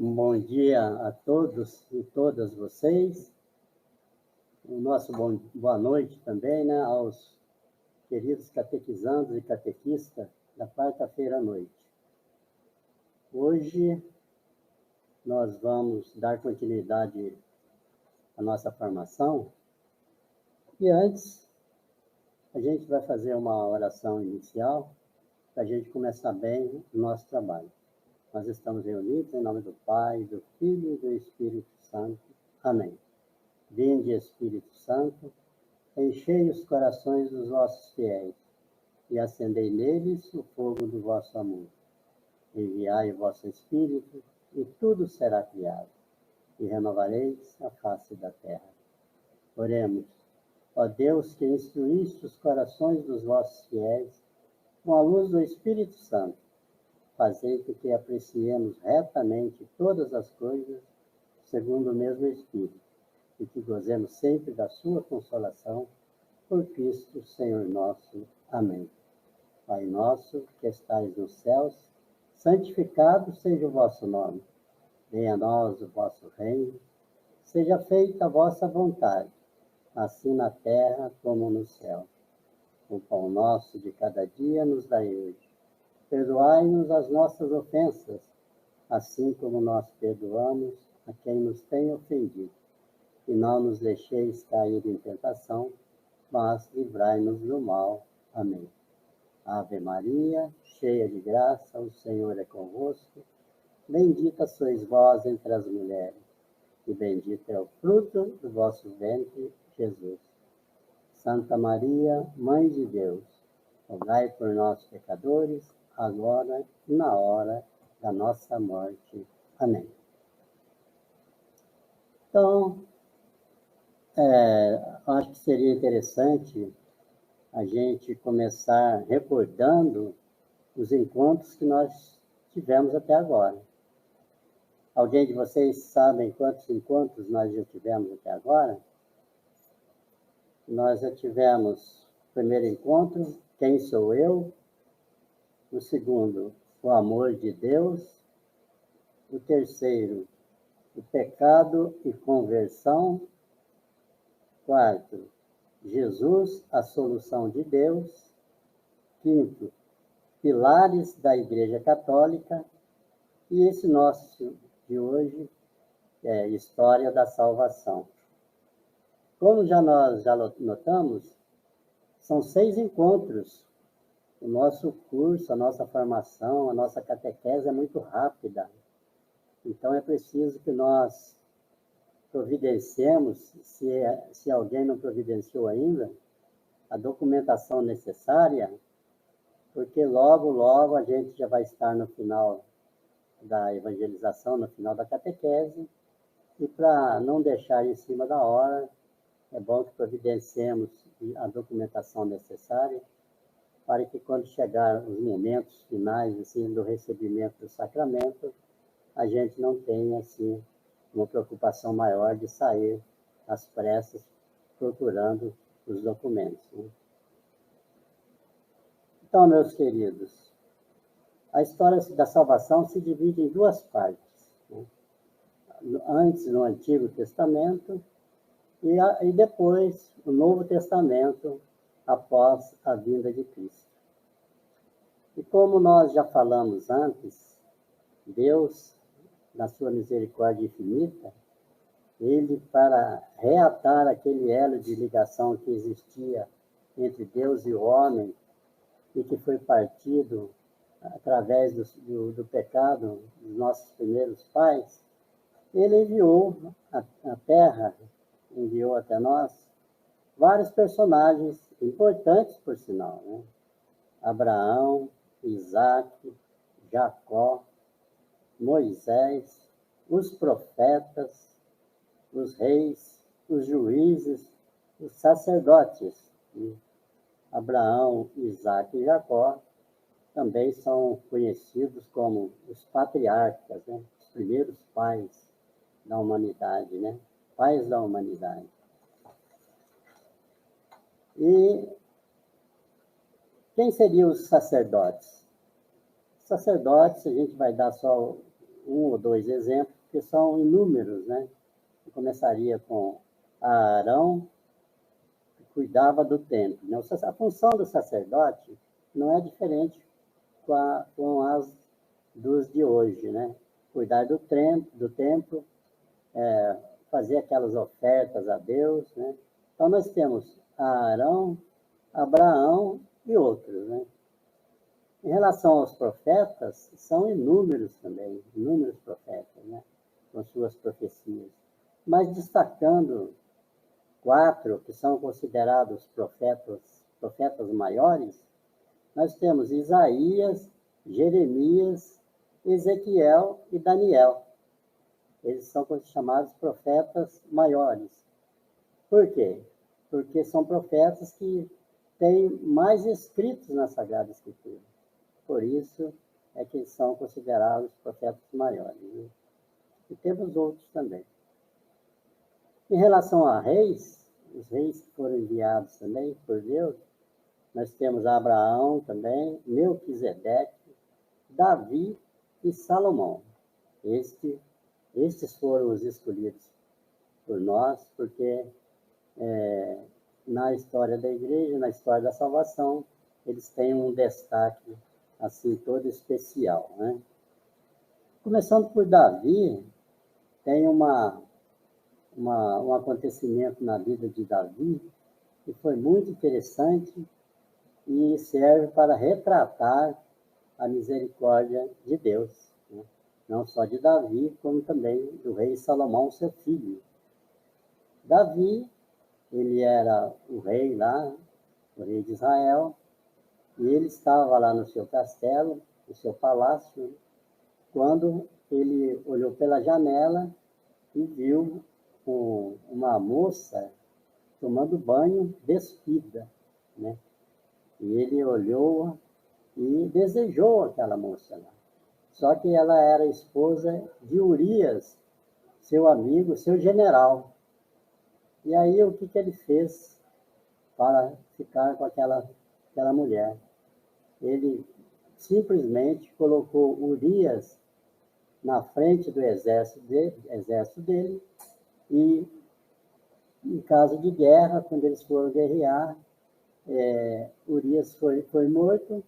Um bom dia a todos e todas vocês. O nosso boa noite também, né, aos queridos catequizandos e catequistas da quarta-feira à noite. Hoje nós vamos dar continuidade à nossa formação e antes a gente vai fazer uma oração inicial para a gente começar bem o nosso trabalho. Nós estamos reunidos em nome do Pai, do Filho e do Espírito Santo. Amém. Vinde, Espírito Santo, enchei os corações dos vossos fiéis e acendei neles o fogo do vosso amor. Enviai o vosso Espírito e tudo será criado, e renovareis a face da terra. Oremos. Ó Deus, que instruíste os corações dos vossos fiéis com a luz do Espírito Santo, fazei com que apreciemos retamente todas as coisas segundo o mesmo Espírito, e que gozemos sempre da sua consolação, por Cristo, Senhor nosso. Amém. Pai nosso, que estais nos céus, santificado seja o vosso nome. Venha a nós o vosso reino, seja feita a vossa vontade, assim na terra como no céu. O pão nosso de cada dia nos dai hoje. Perdoai-nos as nossas ofensas, assim como nós perdoamos a quem nos tem ofendido. E não nos deixeis cair em tentação, mas livrai-nos do mal. Amém. Ave Maria, cheia de graça, o Senhor é convosco. Bendita sois vós entre as mulheres, e bendito é o fruto do vosso ventre, Jesus. Santa Maria, Mãe de Deus, rogai por nós, pecadores, agora e na hora da nossa morte. Amém. Então, acho que seria interessante a gente começar recordando os encontros que nós tivemos até agora. Alguém de vocês sabe quantos encontros nós já tivemos até agora? Nós já tivemos o primeiro encontro, quem sou eu? O segundo, o amor de Deus. O terceiro, o pecado e conversão. Quarto, Jesus, a solução de Deus. Quinto, pilares da Igreja Católica. E esse nosso de hoje é História da Salvação. Como nós já notamos, são 6 encontros. O nosso curso, a nossa formação, a nossa catequese é muito rápida. Então, é preciso que nós providenciemos, se alguém não providenciou ainda, a documentação necessária, porque logo, logo a gente já vai estar no final da evangelização, no final da catequese, e para não deixar em cima da hora, é bom que providenciemos a documentação necessária, para que quando chegar os momentos finais assim, do recebimento do sacramento, a gente não tenha assim, uma preocupação maior de sair às pressas procurando os documentos. Né? Então, meus queridos, a história da salvação se divide em 2 partes. Né? Antes, no Antigo Testamento, e depois, o Novo Testamento, após a vinda de Cristo. E como nós já falamos antes, Deus, na sua misericórdia infinita, ele, para reatar aquele elo de ligação que existia entre Deus e o homem, e que foi partido através do pecado dos nossos primeiros pais, ele enviou à Terra, enviou até nós, vários personagens importantes, por sinal, né? Abraão, Isaac, Jacó, Moisés, os profetas, os reis, os juízes, os sacerdotes. Abraão, Isaac e Jacó também são conhecidos como os patriarcas, né? Os primeiros pais da humanidade, né? Pais da humanidade. E quem seriam os sacerdotes? Sacerdotes, a gente vai dar só um ou dois exemplos, que são inúmeros, né? Eu começaria com Arão, que cuidava do templo, né? A função do sacerdote não é diferente com as dos de hoje, né? Cuidar do templo, fazer aquelas ofertas a Deus, né? Então, nós temos Arão, Abraão e outros, né? Em relação aos profetas, são inúmeros também, inúmeros profetas, né? Com suas profecias. Mas destacando 4 que são considerados profetas maiores, nós temos Isaías, Jeremias, Ezequiel e Daniel. Eles são chamados profetas maiores. Por quê? Porque são profetas que têm mais escritos na Sagrada Escritura. Por isso é que eles são considerados profetas maiores, né? E temos outros também. Em relação a reis, os reis que foram enviados também por Deus, nós temos Abraão também, Melquisedeque, Davi e Salomão. Estes foram os escolhidos por nós, porque na história da igreja, na história da salvação, eles têm um destaque assim todo especial, né? Começando por Davi, tem um acontecimento na vida de Davi que foi muito interessante e serve para retratar a misericórdia de Deus, né? Não só de Davi, como também do rei Salomão, seu filho. Davi, ele era o rei lá, o rei de Israel, e ele estava lá no seu castelo, no seu palácio, quando ele olhou pela janela e viu uma moça tomando banho despida, né? E ele olhou e desejou aquela moça lá. Só que ela era esposa de Urias, seu amigo, seu general. E aí o que ele fez para ficar com aquela mulher? Ele simplesmente colocou Urias na frente do exército dele e, em caso de guerra, quando eles foram guerrear, Urias foi morto,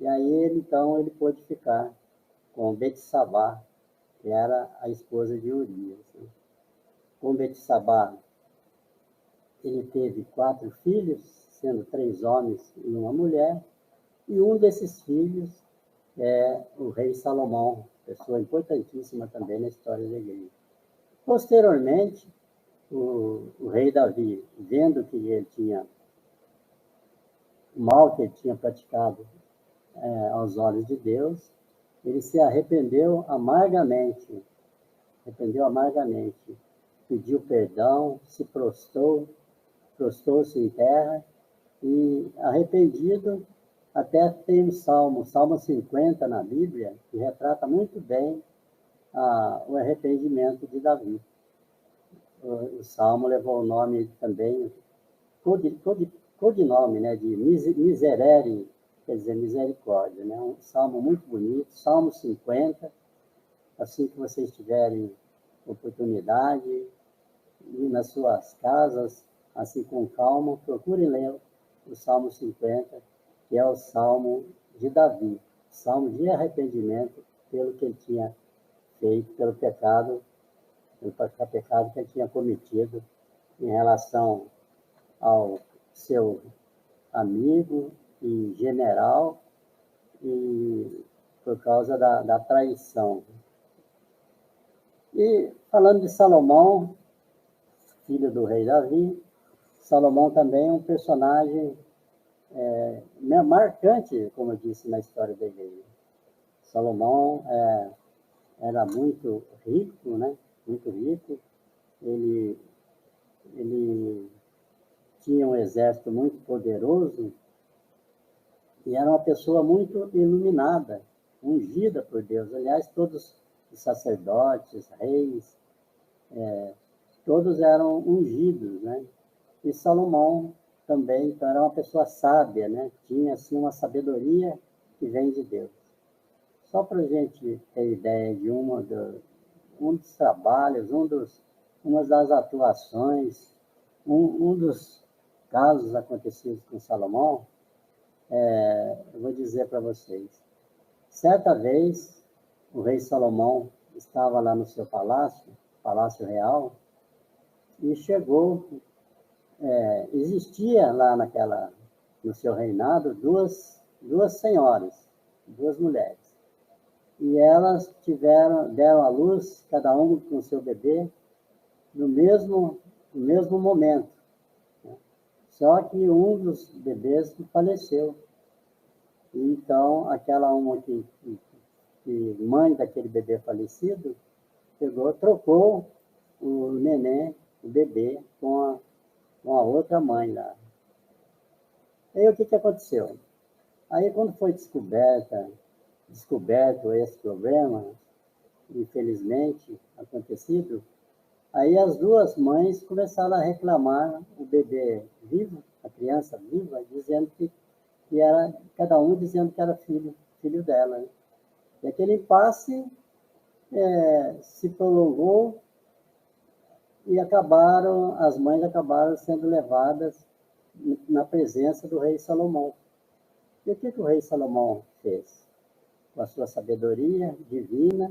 e aí então ele pôde ficar com Betsabá, que era a esposa de Urias, né? Com Betsabá, ele teve 4 filhos, sendo 3 homens e uma mulher, e um desses filhos é o rei Salomão, pessoa importantíssima também na história da igreja. Posteriormente, o rei Davi, vendo que ele tinha o mal que ele tinha praticado aos olhos de Deus, ele se arrependeu amargamente, pediu perdão, se prostrou-se em terra e, arrependido, até tem um Salmo 50 na Bíblia, que retrata muito bem o arrependimento de Davi. O Salmo levou o nome também, codinome, né, de Miserere, quer dizer, misericórdia, né? Um salmo muito bonito, Salmo 50, assim que vocês tiverem oportunidade, ir nas suas casas, assim com calma, procurem ler o Salmo 50, que é o Salmo de Davi, Salmo de arrependimento pelo que ele tinha feito, pelo pecado que ele tinha cometido em relação ao seu amigo e general, e por causa da traição. E falando de Salomão, filho do rei Davi, Salomão também é um personagem marcante, como eu disse, na história da igreja. Salomão era muito rico, né? Muito rico. Ele tinha um exército muito poderoso e era uma pessoa muito iluminada, ungida por Deus. Aliás, todos os sacerdotes, reis, todos eram ungidos, né? E Salomão também, então, era uma pessoa sábia, né? Tinha, assim, uma sabedoria que vem de Deus. Só para a gente ter ideia de um dos trabalhos, uma das atuações, um dos casos acontecidos com Salomão, eu vou dizer para vocês. Certa vez, o rei Salomão estava lá no seu palácio real, e chegou, existia lá no seu reinado duas senhoras, duas mulheres. E elas deram à luz, cada um com seu bebê, no mesmo momento. Só que um dos bebês faleceu. Então, aquela uma que mãe daquele bebê falecido, trocou o neném, o bebê, com a outra mãe lá. Aí o que aconteceu? Aí quando foi descoberto esse problema, infelizmente acontecido, aí as duas mães começaram a reclamar o bebê vivo, a criança viva, dizendo que era, cada um dizendo que era filho dela. E aquele impasse se prolongou e as mães acabaram sendo levadas na presença do rei Salomão. E o que o rei Salomão fez? Com a sua sabedoria divina,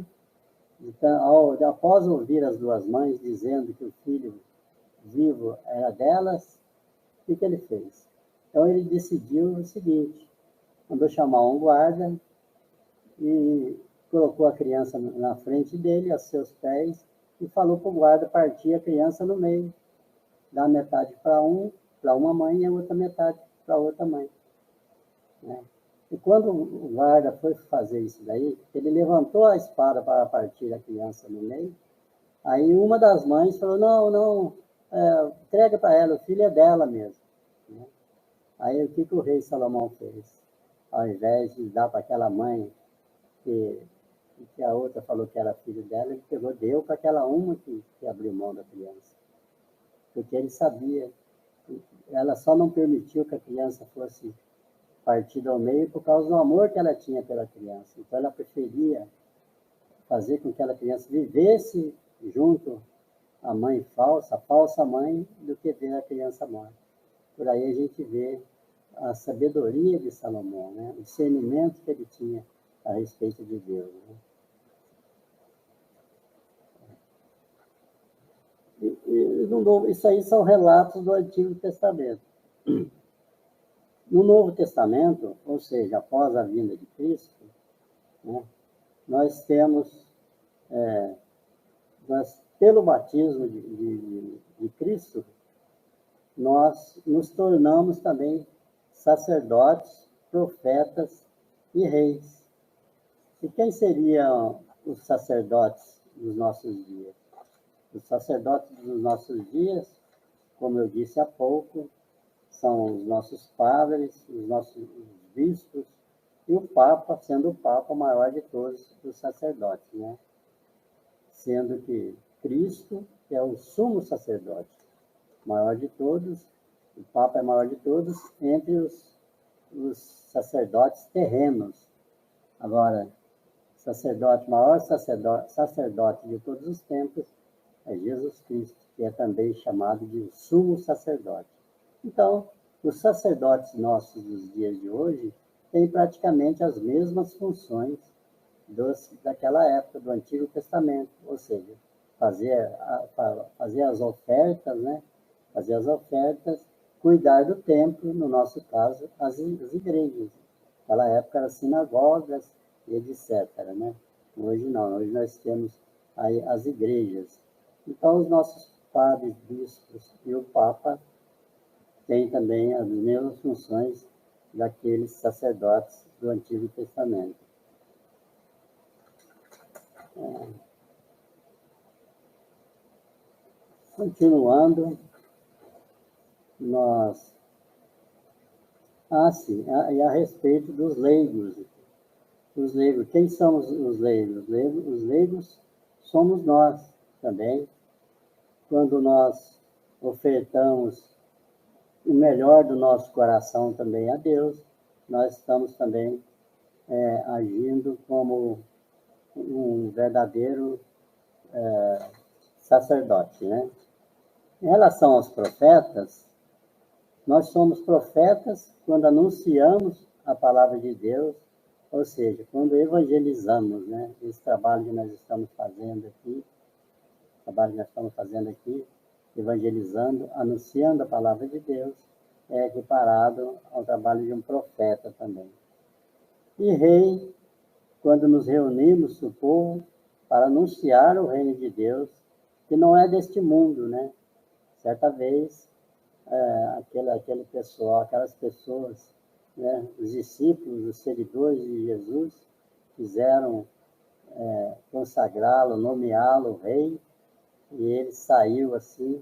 então, após ouvir as duas mães dizendo que o filho vivo era delas, o que ele fez? Então ele decidiu o seguinte, mandou chamar um guarda e colocou a criança na frente dele, a seus pés, e falou para o guarda partir a criança no meio, dar metade para uma mãe e a outra metade para outra mãe. Né? E quando o guarda foi fazer isso daí, ele levantou a espada para partir a criança no meio, aí uma das mães falou, não, entrega para ela, o filho é dela mesmo. Né? Aí o que o rei Salomão fez? Ao invés de dar para aquela mãe que a outra falou que era filho dela, ele deu para aquela uma que abriu mão da criança. Porque ele sabia, ela só não permitiu que a criança fosse partida ao meio por causa do amor que ela tinha pela criança. Então ela preferia fazer com que aquela criança vivesse junto à mãe falsa, a falsa mãe, do que ver a criança morta. Por aí a gente vê a sabedoria de Salomão, né? O discernimento que ele tinha a respeito de Deus. Né? Isso aí são relatos do Antigo Testamento. No Novo Testamento, ou seja, após a vinda de Cristo, né, nós temos, pelo batismo de Cristo, nós nos tornamos também sacerdotes, profetas e reis. E quem seriam os sacerdotes dos nossos dias? Os sacerdotes dos nossos dias, como eu disse há pouco, são os nossos padres, os nossos bispos, e o Papa, sendo o Papa maior de todos os sacerdotes, né? Sendo que Cristo é o sumo sacerdote, maior de todos, o Papa é maior de todos, entre os sacerdotes terrenos. Agora, maior sacerdote de todos os tempos é Jesus Cristo, que é também chamado de sumo sacerdote. Então, os sacerdotes nossos dos dias de hoje têm praticamente as mesmas funções daquela época, do Antigo Testamento, ou seja, fazer as ofertas, né? Fazer as ofertas, cuidar do templo, no nosso caso, as igrejas. Naquela época eram sinagogas e etc. Né? Hoje não, hoje nós temos aí as igrejas. Então, os nossos padres, bispos e o Papa têm também as mesmas funções daqueles sacerdotes do Antigo Testamento. Continuando, nós... sim, e a respeito dos leigos. Os leigos, quem são os leigos? Os leigos somos nós também. Quando nós ofertamos o melhor do nosso coração também a Deus, nós estamos também agindo como um verdadeiro sacerdote, né? Em relação aos profetas, nós somos profetas quando anunciamos a palavra de Deus, ou seja, quando evangelizamos, né? Esse trabalho que nós estamos fazendo aqui, evangelizando, anunciando a palavra de Deus, é equiparado ao trabalho de um profeta também. E rei, quando nos reunimos, o povo, para anunciar o reino de Deus, que não é deste mundo, né? Certa vez, aquelas pessoas, né, os discípulos, os seguidores de Jesus, quiseram consagrá-lo, nomeá-lo rei, e ele saiu assim,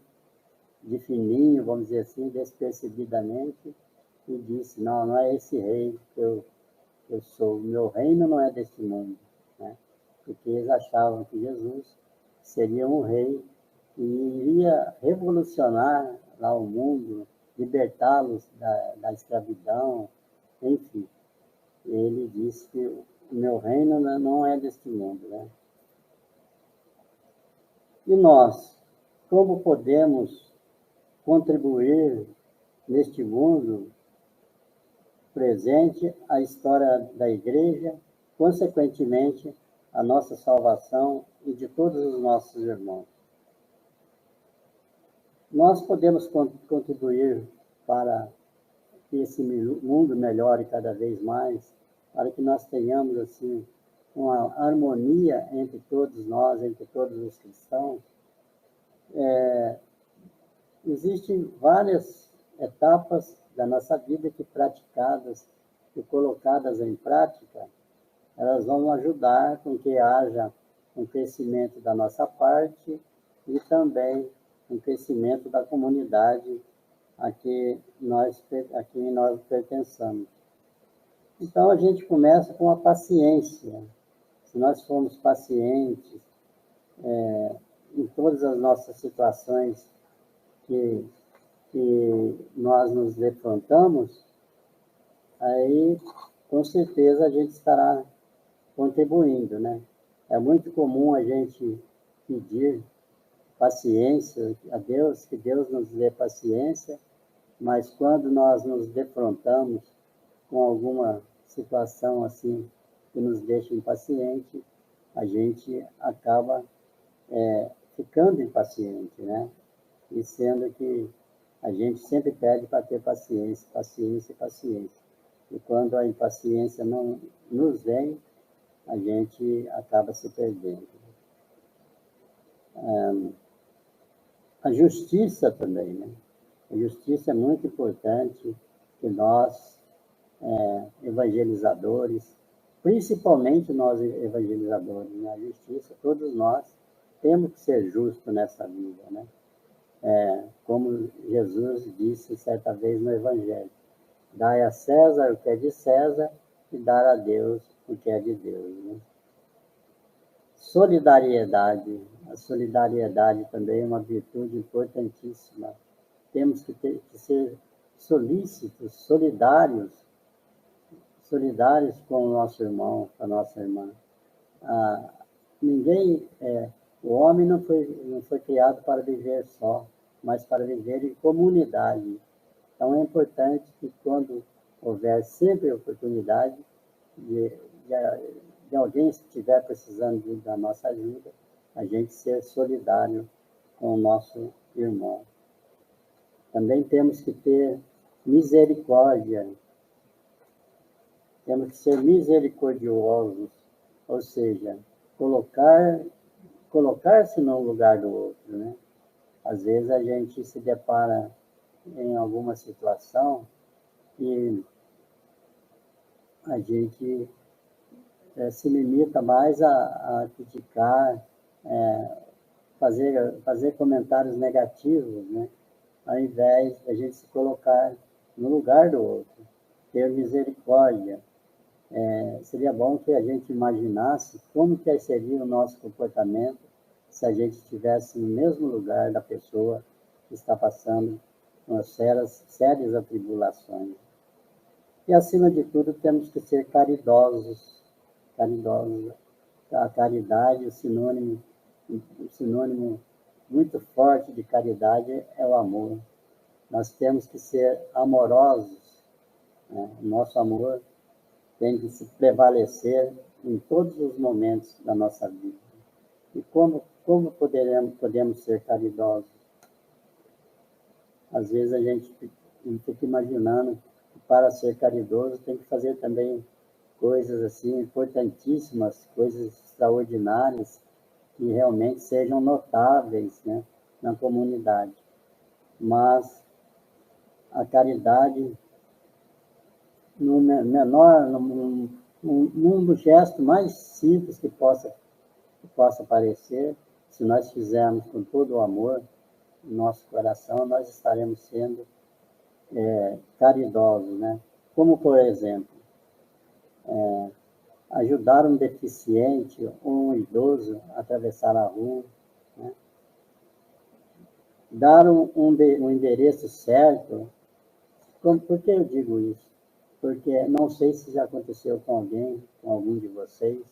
de fininho, vamos dizer assim, despercebidamente, e disse, não é esse rei que eu sou, o meu reino não é deste mundo, né? Porque eles achavam que Jesus seria um rei que iria revolucionar lá o mundo, libertá-los da escravidão, enfim. Ele disse que o meu reino não é deste mundo, né? E nós, como podemos contribuir neste mundo presente à história da Igreja, consequentemente, a nossa salvação e de todos os nossos irmãos? Nós podemos contribuir para que esse mundo melhore cada vez mais, para que nós tenhamos assim uma harmonia entre todos nós, entre todos os cristãos. Existem várias etapas da nossa vida que praticadas e colocadas em prática, elas vão ajudar com que haja um crescimento da nossa parte e também um crescimento da comunidade a quem nós pertencemos. Então, a gente começa com a paciência. Se nós formos pacientes em todas as nossas situações que nós nos defrontamos, aí, com certeza, a gente estará contribuindo, né? É muito comum a gente pedir paciência a Deus, que Deus nos dê paciência, mas quando nós nos defrontamos com alguma situação assim que nos deixa impaciente, a gente acaba ficando impaciente, né? E sendo que a gente sempre pede para ter paciência, paciência, paciência. E quando a impaciência não nos vem, a gente acaba se perdendo. A justiça também, né? A justiça é muito importante que nós, evangelizadores, principalmente nós evangelizadores, né? A justiça, todos nós temos que ser justos nessa vida, né? Como Jesus disse certa vez no Evangelho, dai a César o que é de César e dar a Deus o que é de Deus, né? Solidariedade. A solidariedade também é uma virtude importantíssima. Temos que ser solícitos, solidários com o nosso irmão, com a nossa irmã. O homem não foi criado para viver só, mas para viver em comunidade. Então é importante que quando houver sempre oportunidade de alguém estiver precisando da nossa ajuda, a gente ser solidário com o nosso irmão. Também temos que ter misericórdia. Temos que ser misericordiosos, ou seja, colocar-se no lugar do outro, né? Às vezes a gente se depara em alguma situação e a gente se limita mais a criticar, fazer comentários negativos, né? Ao invés de a gente se colocar no lugar do outro, ter misericórdia. Seria bom que a gente imaginasse como que seria o nosso comportamento se a gente estivesse no mesmo lugar da pessoa que está passando por sérias atribulações. E, acima de tudo, temos que ser caridosos. Caridosos. A caridade, o sinônimo muito forte de caridade é o amor. Nós temos que ser amorosos, né? O nosso amor tem que se prevalecer em todos os momentos da nossa vida. E como podemos ser caridosos? Às vezes a gente fica imaginando que para ser caridoso tem que fazer também coisas assim importantíssimas, coisas extraordinárias, que realmente sejam notáveis, né, na comunidade. Mas a caridade, no menor, num dos gestos mais simples que possa aparecer, se nós fizermos com todo o amor no nosso coração, nós estaremos sendo caridosos, né? Como, por exemplo, ajudar um deficiente ou um idoso a atravessar a rua, né? Dar um endereço certo. Por que eu digo isso? Porque não sei se já aconteceu com alguém, com algum de vocês,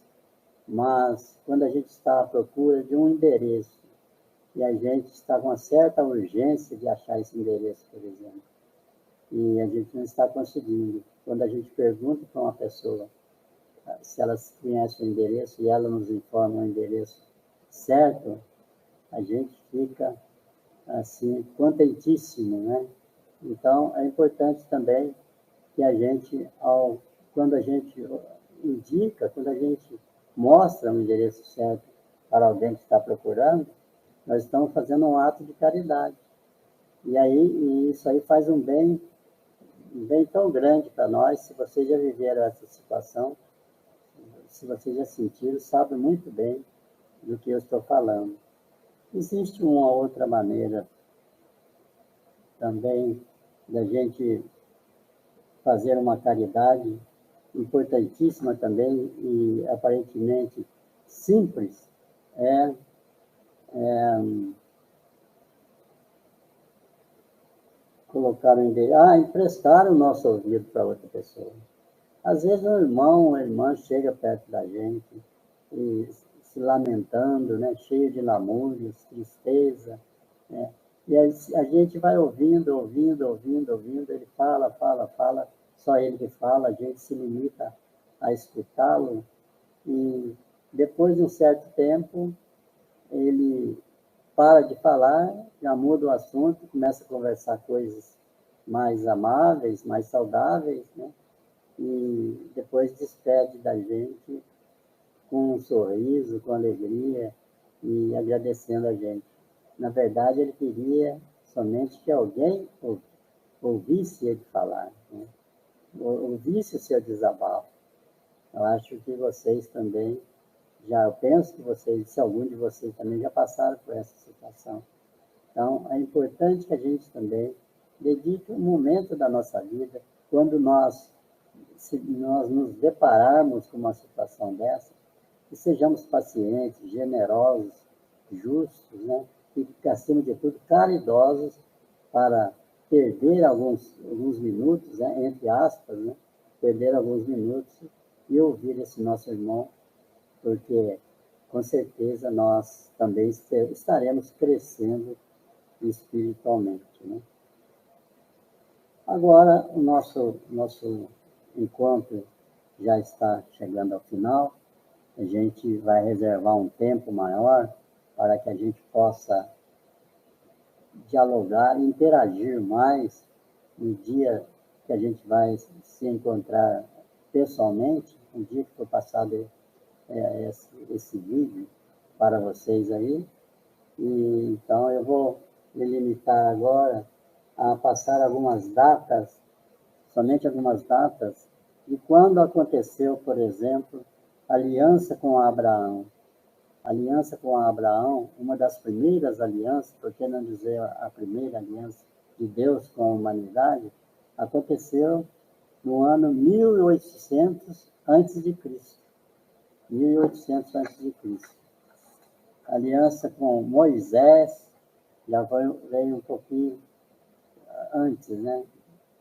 mas quando a gente está à procura de um endereço e a gente está com uma certa urgência de achar esse endereço, por exemplo, e a gente não está conseguindo, quando a gente pergunta para uma pessoa se ela conhece o endereço e ela nos informa o endereço certo, a gente fica assim contentíssimo, né? Então é importante também que a gente, quando a gente indica, quando a gente mostra o endereço certo para alguém que está procurando, nós estamos fazendo um ato de caridade. E isso aí faz um bem tão grande para nós. Se vocês já viveram essa situação, se vocês já sentiram, sabem muito bem do que eu estou falando. Existe uma outra maneira também da gente fazer uma caridade importantíssima também e aparentemente simples, é colocar o endereço, emprestar o nosso ouvido para outra pessoa. Às vezes um irmão, uma irmã chega perto da gente e se lamentando, né, cheio de lamúrios, tristeza, né? E a gente vai ouvindo, ele fala, só ele que fala, a gente se limita a escutá-lo, e depois de um certo tempo, ele para de falar, já muda o assunto, começa a conversar coisas mais amáveis, mais saudáveis, né? E depois despede da gente com um sorriso, com alegria e agradecendo a gente. Na verdade, ele queria somente que alguém ouvisse ele falar, né? Ouvisse o seu desabafo. Eu acho que vocês também eu penso que vocês, se algum de vocês também já passaram por essa situação. Então, é importante que a gente também dedique um momento da nossa vida, quando nós nos depararmos com uma situação dessa, que sejamos pacientes, generosos, justos, né? E, acima de tudo, caridosos para perder alguns minutos, né? Entre aspas, né? Perder alguns minutos e ouvir esse nosso irmão, porque com certeza nós também estaremos crescendo espiritualmente, né? Agora, o nosso encontro já está chegando ao final. A gente vai reservar um tempo maior para que a gente possa dialogar e interagir mais no dia que a gente vai se encontrar pessoalmente, no dia que for passado esse vídeo para vocês aí. E, então, eu vou me limitar agora a passar algumas datas, somente algumas datas, de quando aconteceu, por exemplo, a aliança com Abraão. A aliança com Abraão, uma das primeiras alianças, por que não dizer a primeira aliança de Deus com a humanidade, aconteceu no ano 1800 a.C. 1800 a.C. A aliança com Moisés já veio um pouquinho antes, né?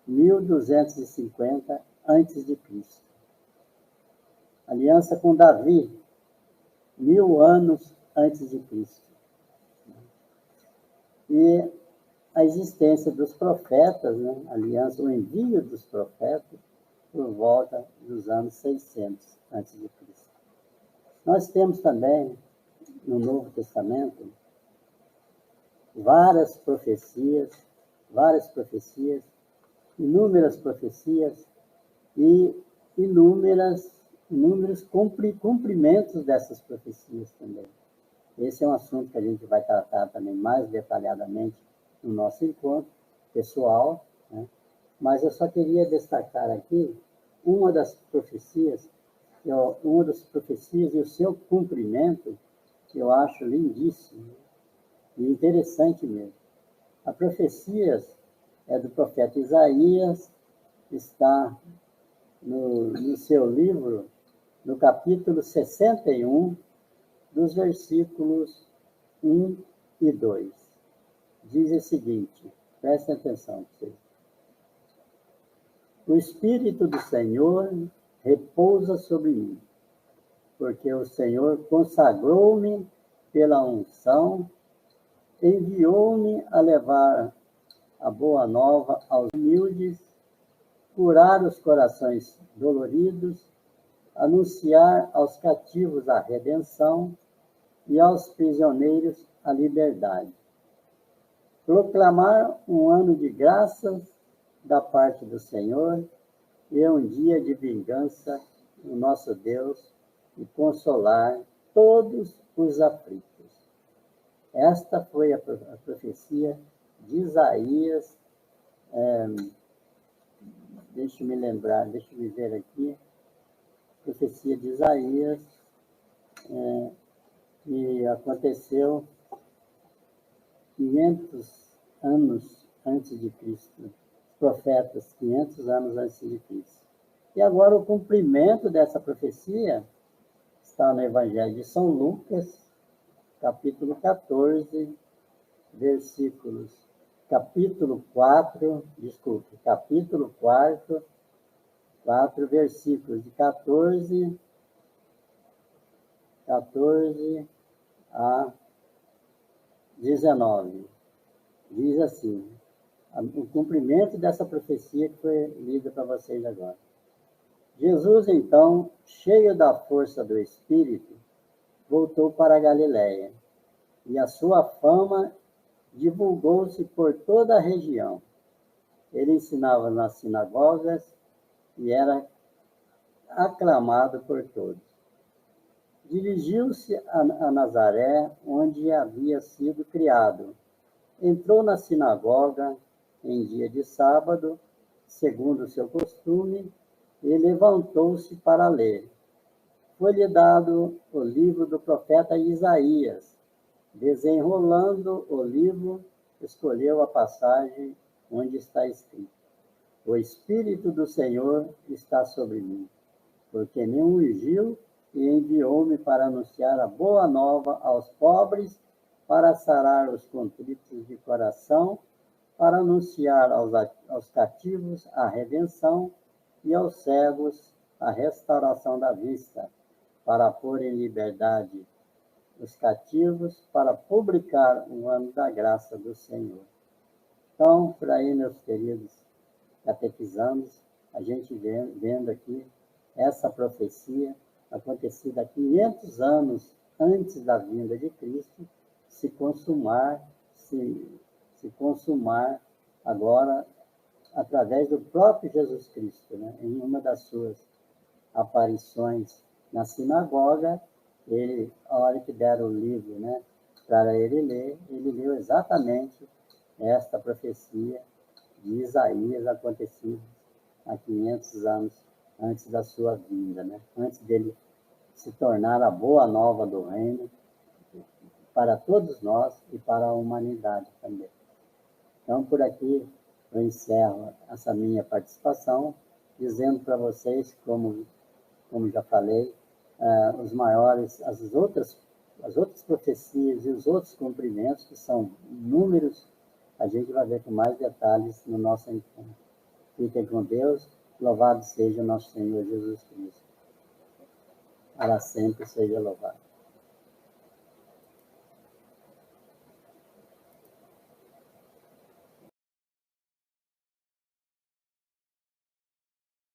1250 antes de Cristo. Aliança com Davi, 1000 anos antes de Cristo. E a existência dos profetas, né? Aliança, o envio dos profetas, por volta dos anos 600 antes de Cristo. Nós temos também, no Novo Testamento, várias profecias, inúmeras profecias e inúmeros cumprimentos dessas profecias também. Esse é um assunto que a gente vai tratar também mais detalhadamente no nosso encontro pessoal, né? Mas eu só queria destacar aqui uma das profecias e o seu cumprimento, que eu acho lindíssimo e interessante mesmo. A profecia é do profeta Isaías, está no seu livro, no capítulo 61, dos versículos 1 e 2. Diz o seguinte, prestem atenção, vocês. O Espírito do Senhor repousa sobre mim, porque o Senhor consagrou-me pela unção, enviou-me a levar a boa nova aos humildes, curar os corações doloridos, anunciar aos cativos a redenção e aos prisioneiros a liberdade. Proclamar um ano de graças da parte do Senhor e um dia de vingança do nosso Deus e consolar todos os aflitos. Esta foi a profecia de Isaías. Deixa eu ver aqui. Profecia de Isaías, que aconteceu 500 anos antes de Cristo. Profetas, 500 anos antes de Cristo. E agora o cumprimento dessa profecia está no Evangelho de São Lucas, capítulo 14, capítulo 4, versículos de 14 a 19. Diz assim, o cumprimento dessa profecia que foi lida para vocês agora. Jesus, então, cheio da força do Espírito, voltou para a Galiléia, e a sua fama divulgou-se por toda a região. Ele ensinava nas sinagogas e era aclamado por todos. Dirigiu-se a Nazaré, onde havia sido criado. Entrou na sinagoga em dia de sábado, segundo o seu costume, e levantou-se para ler. Foi-lhe dado o livro do profeta Isaías. Desenrolando o livro, escolheu a passagem onde está escrito: O Espírito do Senhor está sobre mim, porque me ungiu e enviou-me para anunciar a boa nova aos pobres, para sarar os contritos de coração, para anunciar aos cativos a redenção e aos cegos a restauração da vista, para pôr em liberdade os cativos, para publicar o ano da graça do Senhor. Então, por aí, meus queridos catequizandos, a gente vendo aqui essa profecia acontecida 500 anos antes da vinda de Cristo, se consumar agora através do próprio Jesus Cristo, né? Em uma das suas aparições na sinagoga, a hora que deram o livro, né, para ele ler, ele leu exatamente esta profecia de Isaías acontecida há 500 anos antes da sua vinda, né? Antes dele se tornar a boa nova do reino para todos nós e para a humanidade também. Então, por aqui, eu encerro essa minha participação, dizendo para vocês, como já falei, as outras profecias e os outros cumprimentos, que são inúmeros, a gente vai ver com mais detalhes no nosso encontro. Fiquem com Deus Louvado seja nosso Senhor Jesus Cristo. Para sempre seja louvado.